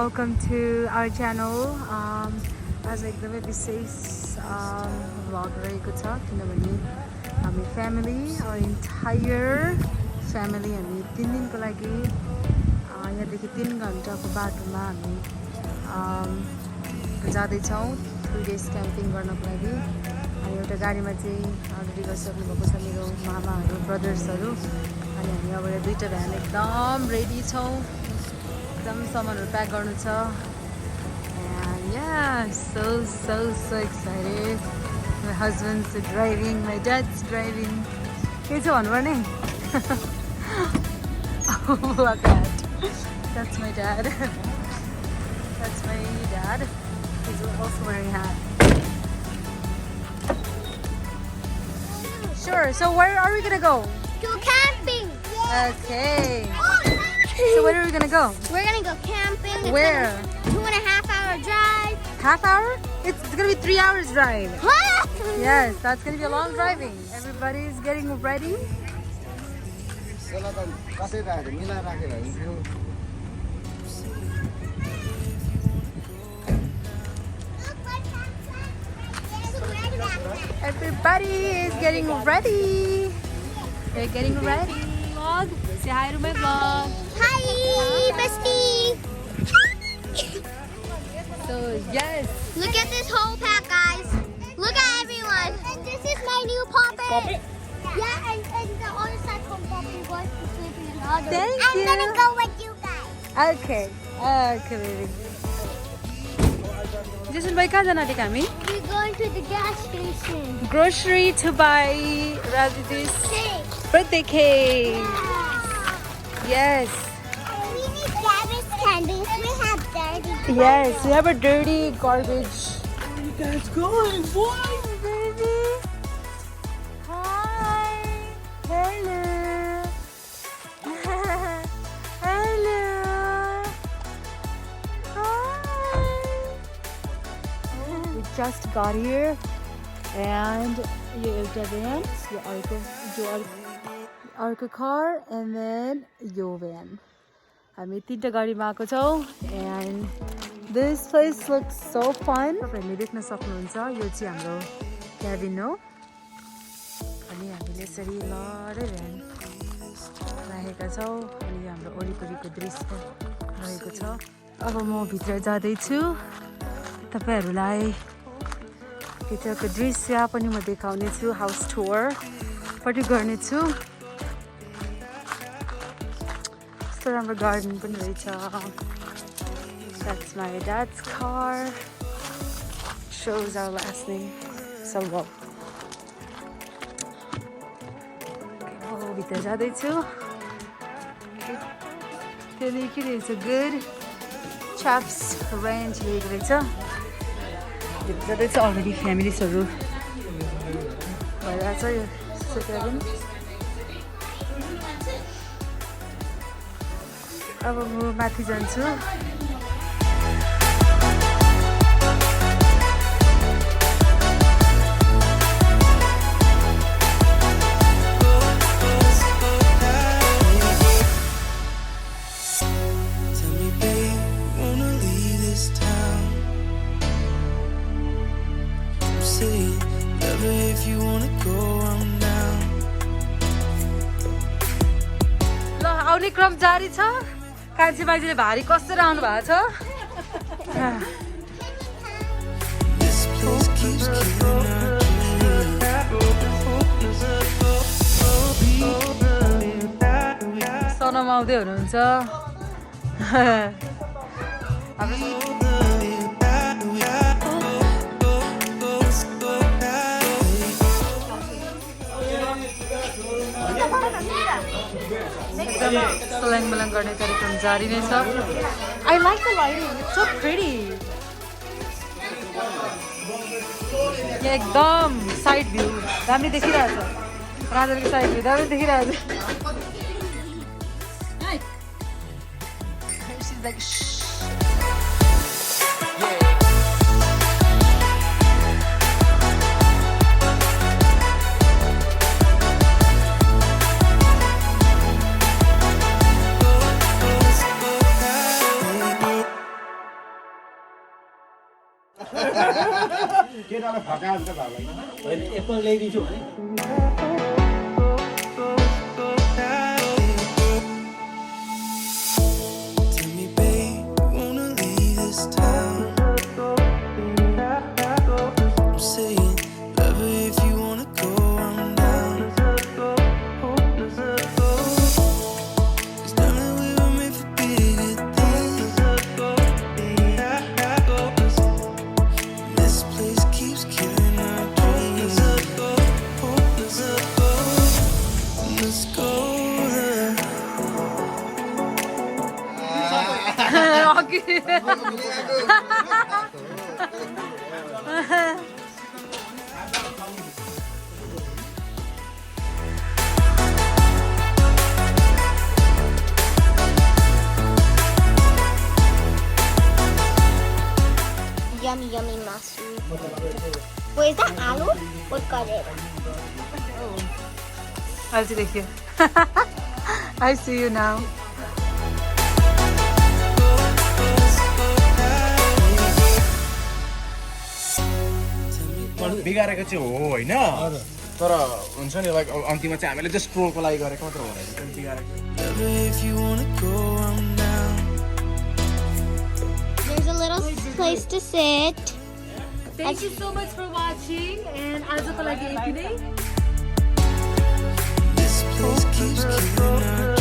welcome to our channel. आज एकदमै विशेष vlog रहेको छ किनभने हामी फ्यामिली our entire family हामी 3 दिनको लागि यहाँदेखि 3 घण्टाको बाटोमा हामी जाँदैछौँ 3 days क्याम्पिङ गर्नको लागि। अनि एउटा गाडीमा चाहिँ अलरेडी गइसक्नु भएको छ मेरो मामाहरू ब्रदर्सहरू अनि हामी अब दुईटा भ्यान एकदम रेडी छौँ एकदम सामानहरू प्याक गर्नु छ। And yeah, so excited. My husband's driving, my dad's driving. के छ भन्नुपर्ने? Oh, look at that. That's my dad. That's my dad. He's also wearing a hat. Sure. So where are we gonna go? Go camping. Okay. So where are we gonna go? We're gonna go camping. It's Where? a 2.5 hour drive. Half hour? It's gonna be 3 hours drive. What? Yes, that's gonna be a long driving. Everybody's getting ready. Everybody is getting ready. They're getting ready. Vlog. Say hi to my vlog. Hi, bestie. So yes. Look at this whole pack, guys. Look at everyone. And this is my new puppet. Puppet? Yeah, and the other side from puppet was sleeping in the other. Thank I'm you. gonna go with you guys. Okay. Okay, baby. Jason, bhai kahan jana aँटेको हामी? We're going to the gas station. Grocery to buy Radithi's Cake. birthday cake. Yes. We need garbage candles. We have dirty. Yes, we have a dirty garbage. Where are you guys going? Why, baby? Hi. Hello. Hello. Hi. We just got here and you the van, your अर्को car and then yo van. हामी 3टा गाडीमा आएको छौँ and this place looks so fun. तपाईहरुले देख्न सक्नुहुन्छ यो चाहिँ हाम्रो क्याबिन हो अनि हामीले यसरी लडै भ्यान राखेका छौँ अनि हाम्रो वरिपरिको दृश्य रहेको छ। अब म भित्र जाँदैछु तपाईहरुलाई भित्रको दृश्य पनि म देखाउने छु हाउस टुर पनि गर्ने छु। Our garden पनि रहेछ। That's my dad's car. Shows our last name. So well. Oh, भित्र जाँदैछु। त्यहाँदेखि रहेछ good chaps ranch लेखेको रहेछ। भित्र जाँदैछु already familiesहरू भइरहेछ यो सुत्याबिन। अब म माथि जान्छु। ल आउने क्रम जारी छ। कान्छी बाजेले भारी कसेर आउनु भएको छ। सनम आउँदै हुनुहुन्छ। सल्याङ बल्याङ गर्ने कार्यक्रम जारी नै छ। I like the lighting. It's so pretty. यहाँ एकदम साइड भ्यू दामी देखिरहेछ। राजाको साइड भ्यू दामी देखिरहेछ। She's like shh. केटालाई फकायो भने त भाइ होइन एप्पल ल्याइदिन्छु भने Tell me, babe, wanna leave this town? I'm saying, love her if you wanna go, I'm down. 'Cause darling, we were made for bigger things. This place keeps killing our dreams. Let's go there. Yummy, yummy mushroom. Wait, is that aloo or gajar? I'll see you. I see you now. बिगारेको चाहिँ हो होइन तर हुन्छ नि like अन्तिममा चाहिँ हामीले just ट्रोलको लागि गरेको मात्र हो बिगारेको Love her if you wanna go, I'm down. There's a little place to sit. Thank you so much for watching and आजको लागि यति नै This place keeps killing our